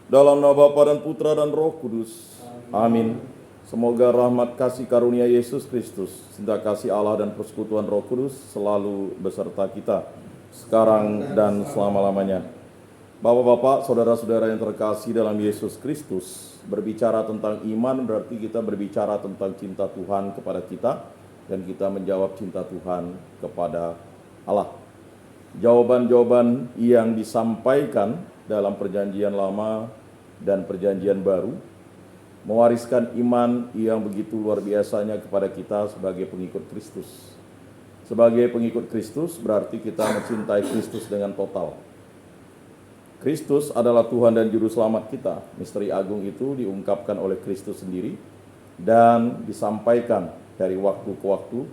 Dalam nama Bapa dan Putra dan Roh Kudus. Amin. Semoga rahmat kasih karunia Yesus Kristus, cinta kasih Allah dan persekutuan Roh Kudus selalu beserta kita, sekarang dan selama-lamanya. Bapak-bapak, saudara-saudara yang terkasih dalam Yesus Kristus, berbicara tentang iman berarti kita berbicara tentang cinta Tuhan kepada kita, dan kita menjawab cinta Tuhan kepada Allah. Jawaban-jawaban yang disampaikan dalam perjanjian lama dan perjanjian baru mewariskan iman yang begitu luar biasanya kepada kita sebagai pengikut Kristus. Sebagai pengikut Kristus berarti kita mencintai Kristus dengan total. Kristus adalah Tuhan dan Juru Selamat kita. Misteri agung itu diungkapkan oleh Kristus sendiri dan disampaikan dari waktu ke waktu,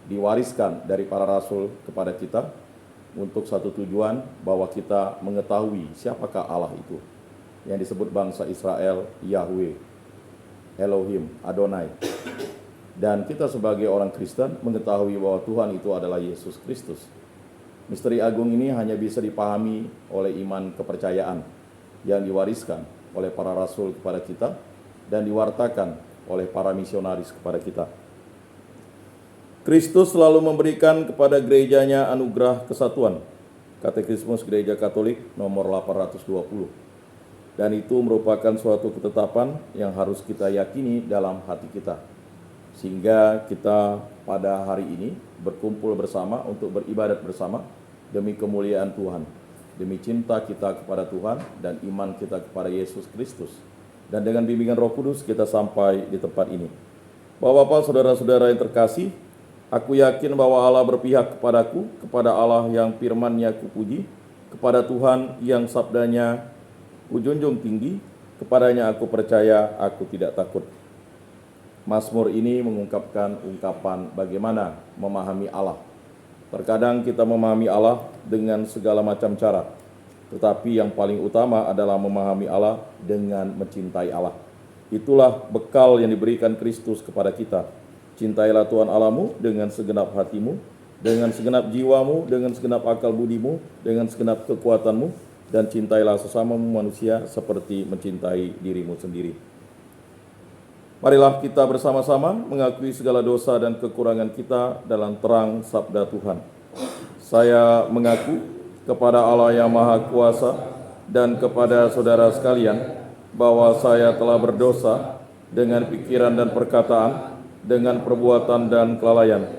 diwariskan dari para rasul kepada kita untuk satu tujuan, bahwa kita mengetahui siapakah Allah itu, yang disebut bangsa Israel, Yahweh, Elohim, Adonai. Dan kita sebagai orang Kristen mengetahui bahwa Tuhan itu adalah Yesus Kristus. Misteri agung ini hanya bisa dipahami oleh iman kepercayaan yang diwariskan oleh para rasul kepada kita dan diwartakan oleh para misionaris kepada kita. Kristus selalu memberikan kepada gerejanya anugerah kesatuan. Katekismus Gereja Katolik nomor 820. Dan itu merupakan suatu ketetapan yang harus kita yakini dalam hati kita. Sehingga kita pada hari ini berkumpul bersama untuk beribadat bersama demi kemuliaan Tuhan, demi cinta kita kepada Tuhan dan iman kita kepada Yesus Kristus. Dan dengan bimbingan Roh Kudus kita sampai di tempat ini. Bapak-bapak, saudara-saudara yang terkasih, aku yakin bahwa Allah berpihak kepadaku, kepada Allah yang firman-Nya kupuji, kepada Tuhan yang sabdanya kujunjung tinggi, kepadanya aku percaya, aku tidak takut. Mazmur ini mengungkapkan ungkapan bagaimana memahami Allah. Terkadang kita memahami Allah dengan segala macam cara, tetapi yang paling utama adalah memahami Allah dengan mencintai Allah. Itulah bekal yang diberikan Kristus kepada kita. Cintailah Tuhan Allahmu dengan segenap hatimu, dengan segenap jiwamu, dengan segenap akal budimu, dengan segenap kekuatanmu, dan cintailah sesamamu manusia seperti mencintai dirimu sendiri. Marilah kita bersama-sama mengakui segala dosa dan kekurangan kita dalam terang sabda Tuhan. Saya mengaku kepada Allah yang Maha Kuasa dan kepada saudara sekalian bahwa saya telah berdosa dengan pikiran dan perkataan, dengan perbuatan dan kelalaian.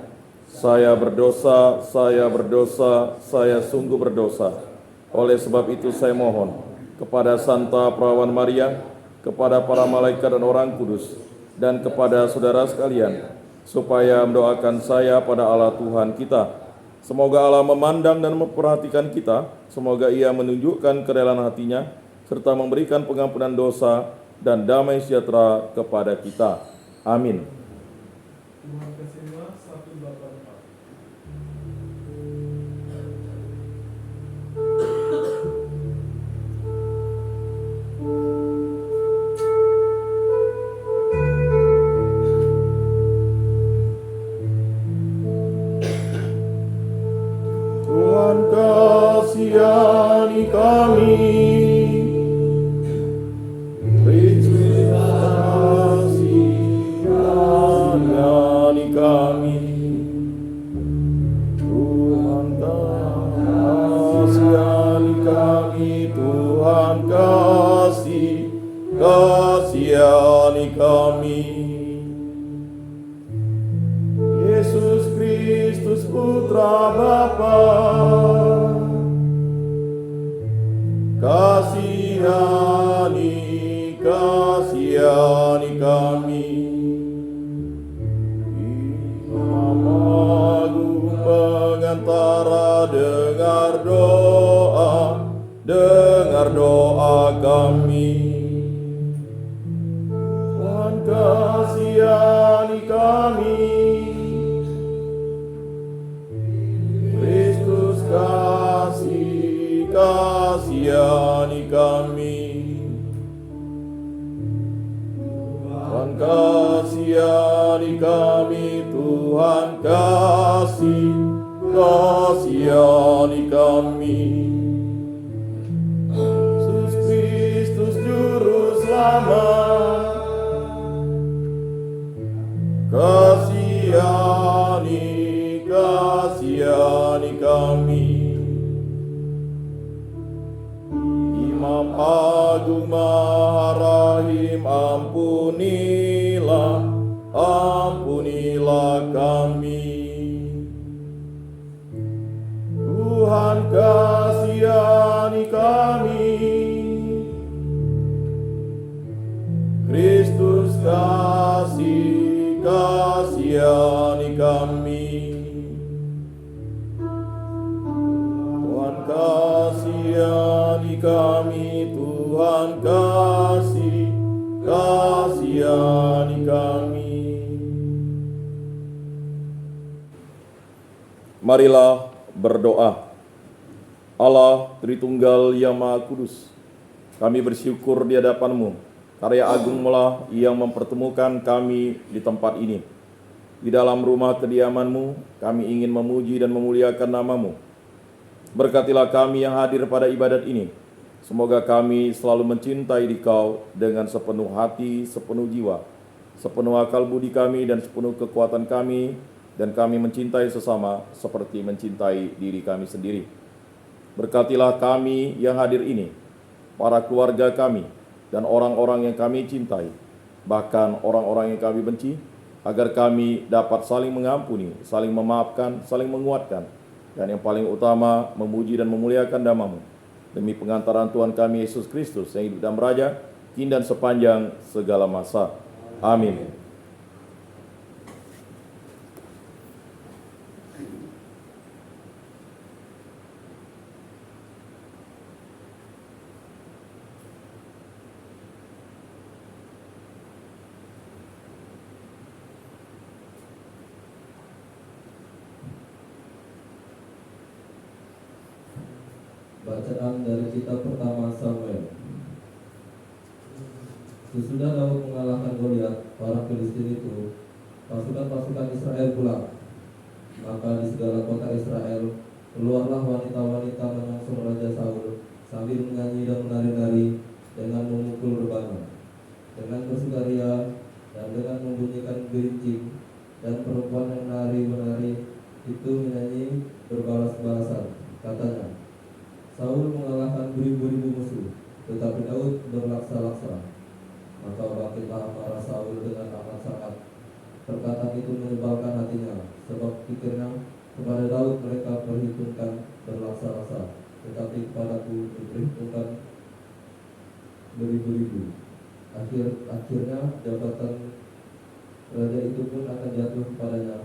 Saya berdosa, saya sungguh berdosa. Oleh sebab itu saya mohon kepada Santa Perawan Maria, kepada para malaikat dan orang kudus, dan kepada saudara sekalian, supaya mendoakan saya pada Allah Tuhan kita. Semoga Allah memandang dan memperhatikan kita, semoga Ia menunjukkan kerelaan hatinya, serta memberikan pengampunan dosa dan damai sejahtera kepada kita. Amin. Tuhan Kesema 184. Tuhan kasihani kami, Kristus kasihani kami. Tuhan kasihani kami, Tuhan kasihani kami. Yesus Kristus Putra Bapa, kasihani kami. Imam Agung Pengantara, dengar doa kami. Tuhan kasihani kami, Kristus kasihani kami. Tuhan kasihani kami, Tuhan kasihani kami. Yesus Kristus Juru Selamat, kasihani kami. Imam Agung Maharahim, ampunilah kami. Tuhan kasihani kami, Kristus kasihani kami. Tuhan kasihani kami, Tuhan kasihani kami. Marilah berdoa. Allah Tritunggal yang Maha Kudus, kami bersyukur di hadapan-Mu. Karya agungmu yang mempertemukan kami di tempat ini. Di dalam rumah kediaman-Mu, kami ingin memuji dan memuliakan nama-Mu. Berkatilah kami yang hadir pada ibadat ini. Semoga kami selalu mencintai Dikau dengan sepenuh hati, sepenuh jiwa, sepenuh akal budi kami, dan sepenuh kekuatan kami, dan kami mencintai sesama seperti mencintai diri kami sendiri. Berkatilah kami yang hadir ini, para keluarga kami, dan orang-orang yang kami cintai, bahkan orang-orang yang kami benci, agar kami dapat saling mengampuni, saling memaafkan, saling menguatkan, dan yang paling utama, memuji dan memuliakan nama-Mu. Demi pengantaran Tuhan kami Yesus Kristus yang hidup dan beraja, kini dan sepanjang segala masa. Amin. Bacaan dari kitab pertama Samuel. Sesudah Daud mengalahkan Goliat, para Filistin itu, pasukan-pasukan Israel pulang. Maka di segala kota Israel keluarlah wanita-wanita menyongsong Raja Saul sambil menyanyi dan menari-nari dengan memukul rebana, dengan bersukaria dan dengan membunyikan gerincing, dan perempuan yang menari-menari itu menyanyi berbalas-balasan. Katanya, Saul mengalahkan beribu-ribu musuh, tetapi Daud berlaksa-laksa. Maka bangkitlah marah Saul dengan amat sangat. Perkataan itu menyebalkan hatinya, sebab pikirnya, kepada Daud mereka perhitungkan berlaksa-laksa, tetapi kepadaku diperhitungkan beribu-ribu. Akhirnya jabatan raja itu pun akan jatuh kepadanya.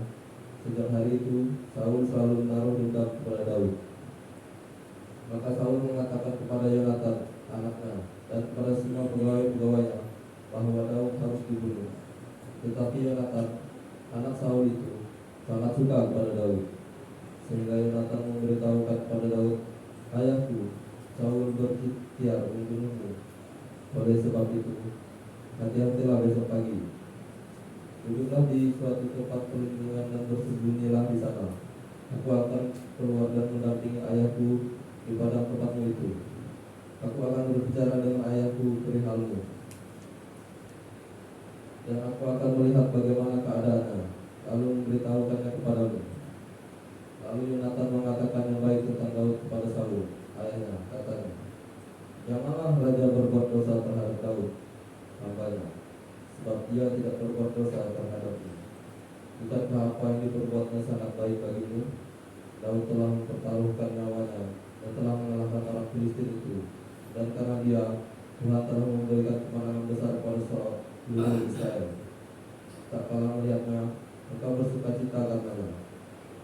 Sejak hari itu Saul selalu menaruh dendam kepada Daud. Maka Saul mengatakan kepada Yonatan anaknya dan kepada semua pegawai-pegawainya bahwa Daud harus dibunuh. Tetapi Yonatan anak Saul itu sangat suka kepada Daud, sehingga Yonatan memberitahukan kepada Daud, ayahku Saul berikhtiar membunuhmu. Oleh sebab itu, hati-hatilah besok pagi. Duduklah di suatu tempat perlindungan dan bersembunyilah di sana. Aku akan keluar dan mendampingi ayahku di padang tempatmu itu. Aku akan berbicara dengan ayahku perihalmu, dan aku akan melihat bagaimana keadaannya, lalu memberitahukannya kepadamu. Lalu Yonatan mengatakan yang baik tentang Daud kepada Saul, ayahnya, katanya, janganlah raja berbuat dosa terhadap Daud, hambanya, sebab dia tidak berbuat dosa terhadapmu. Bukankah apa yang diperbuatnya sangat baik bagimu? Daud telah mempertaruhkan nyawanya dan telah mengalahkan orang Filistin itu, dan karena dia, Tuhan telah memberikan kemenangan besar pada seluruh Israel. Tak kalah melihatnya, engkau bersuka cita karenanya.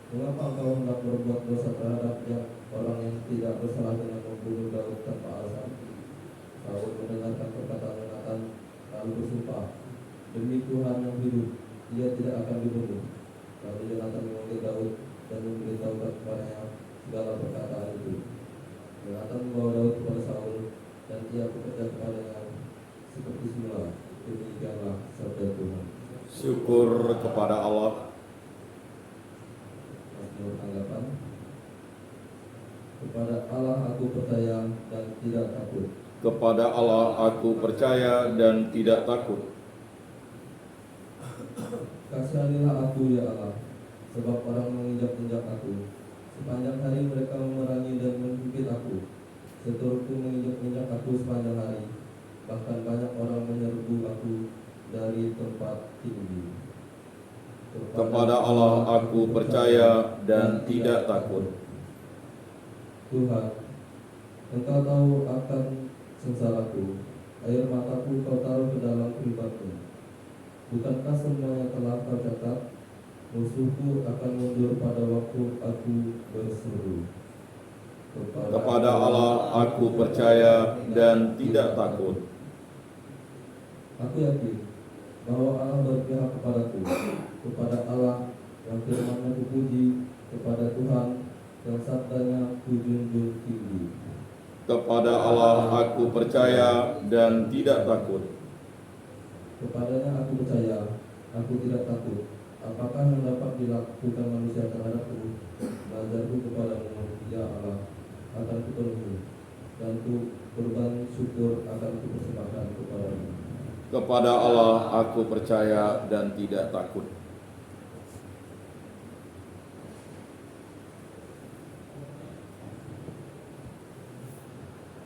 Mengapa engkau hendak berbuat dosa terhadap orang yang tidak bersalah dengan membunuh Daud tanpa alasan? Saul mendengarkan perkataan Yonatan, lalu bersumpah, demi Tuhan yang hidup, dia tidak akan dibunuh. Lalu Yonatan memanggil Daud dan memberitahukan kepadanya segala perkataan itu. Yonatan membawa Daud kepada Saul, dan ia bekerja kepadanya seperti semula. Demikianlah sabda Tuhan. Syukur kepada Allah. Mazmur tanggapan. Kepada Allah aku percaya dan tidak takut. Kepada Allah aku percaya dan tidak takut. Kasihanilah aku ya Allah, sebab orang menginjak-injak aku. Sepanjang hari mereka memerangi dan menghipit aku. Seturutku menginjak-injak aku sepanjang hari. Bahkan banyak orang menyerbu aku dari tempat tinggi. Kepada Allah aku percaya dan tidak takut. Tuhan, Engkau tahu akan sengsaraku. Air mataku Kau taruh ke dalam keribatku. Bukankah semuanya telah Kau catat? Musuhku akan mundur pada waktu aku berseru. Kepada Allah aku percaya dan tidak takut. Aku yakin bahwa Allah berpihak kepadaku, kepada Allah yang firman-Nya kupuji, kepada Tuhan yang sabdanya kujunjung tinggi. Kepada Allah aku percaya dan tidak takut. Kepadanya aku percaya, aku tidak takut. Apakah yang dapat dilakukan manusia terhadapku? Belajarku kepadamu, ya Allah, akan kupenuhi, dan kurban syukur akan kupersembahkan kepadamu. Kepada Allah aku percaya dan tidak takut.